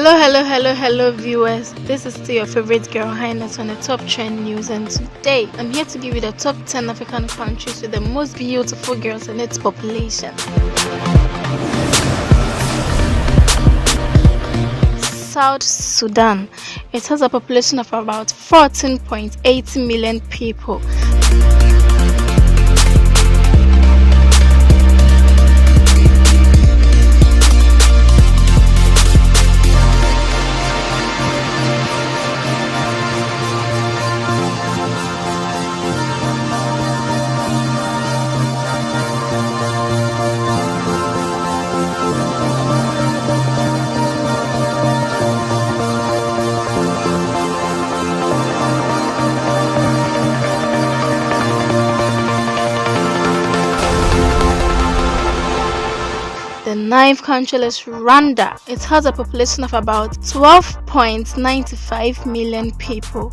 Hello, viewers. This is still your favorite girl, Highness, on the top trend news, and today I'm here to give you the top 10 African countries with the most beautiful girls in its population. South Sudan. It has a population of about 14.8 million people. The ninth country is Rwanda. It has a population of about 12.95 million people.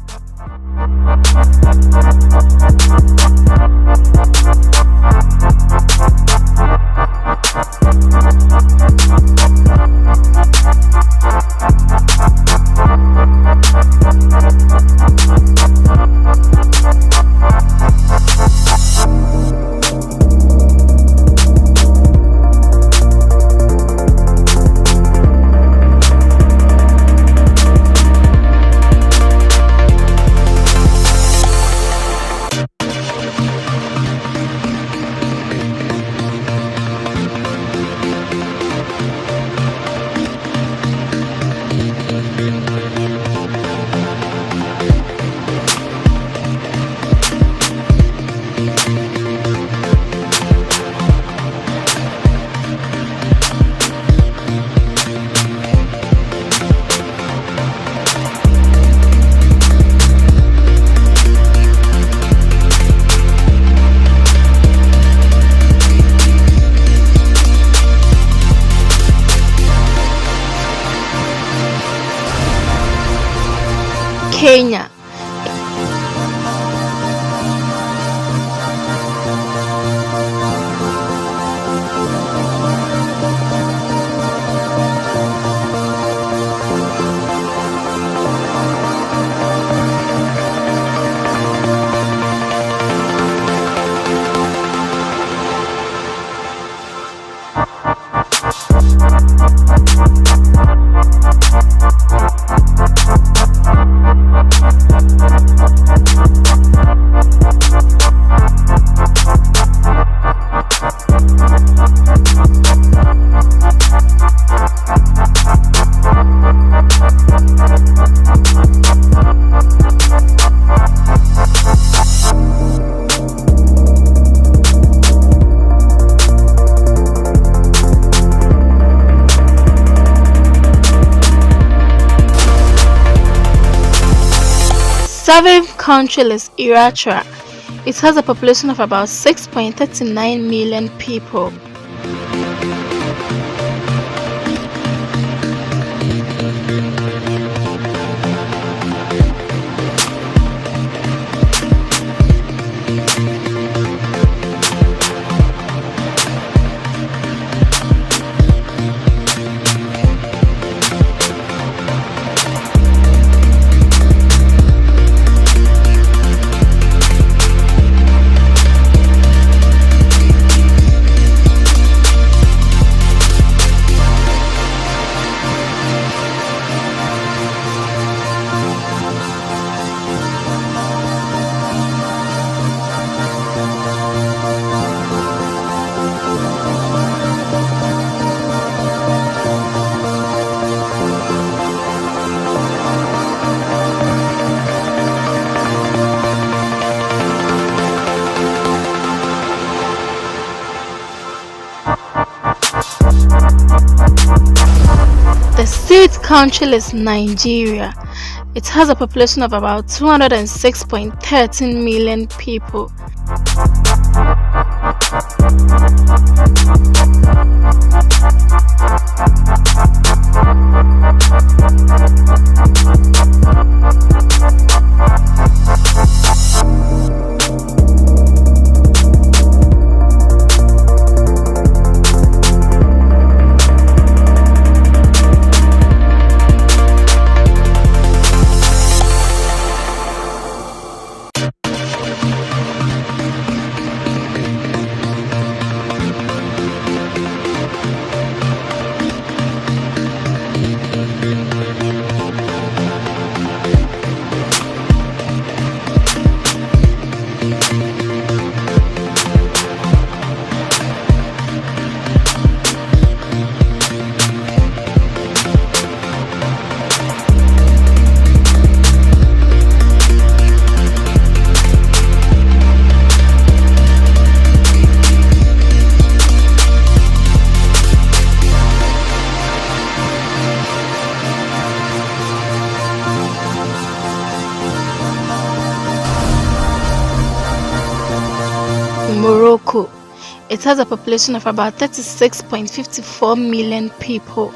Kenya. Seventh country is Eritrea. It has a population of about 6.39 million people. The sixth country is Nigeria. It has a population of about 206.13 million people. Morocco. It has a population of about 36.54 million people.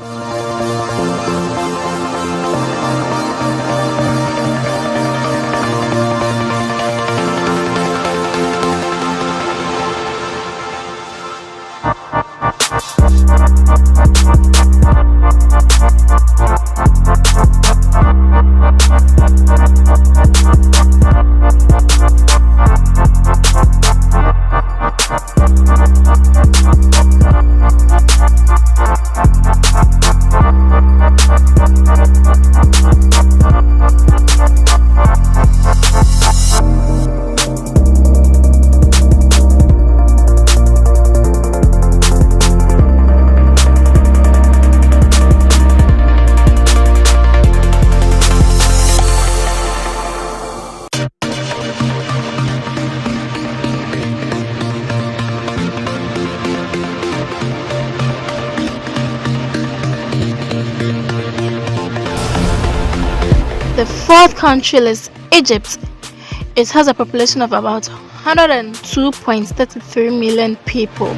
The fourth country is Egypt. It has a population of about 102.33 million people.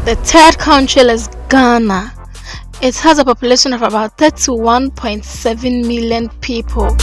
The third country is Ghana. It has a population of about 31.7 million people.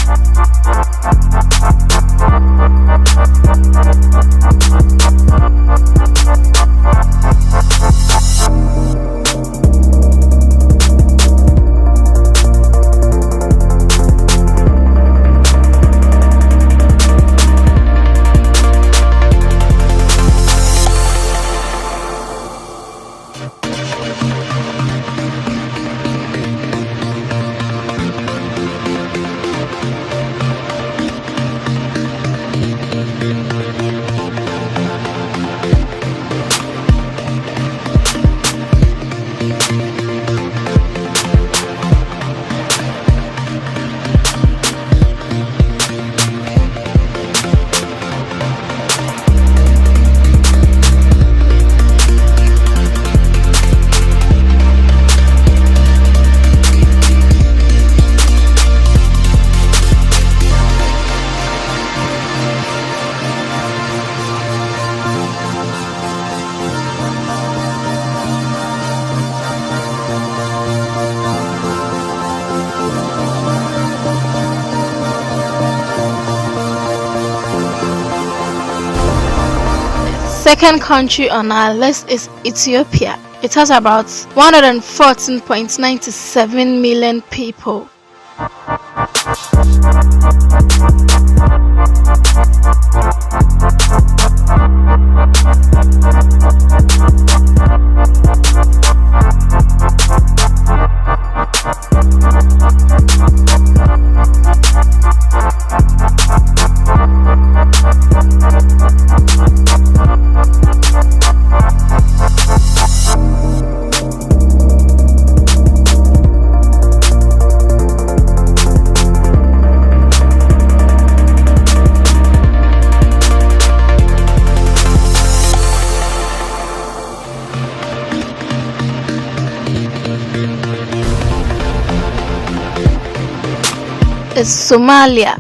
Second country on our list is Ethiopia. It has about 114.97 million people. Is Somalia.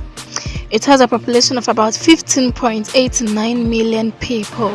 It has a population of about 15.89 million people.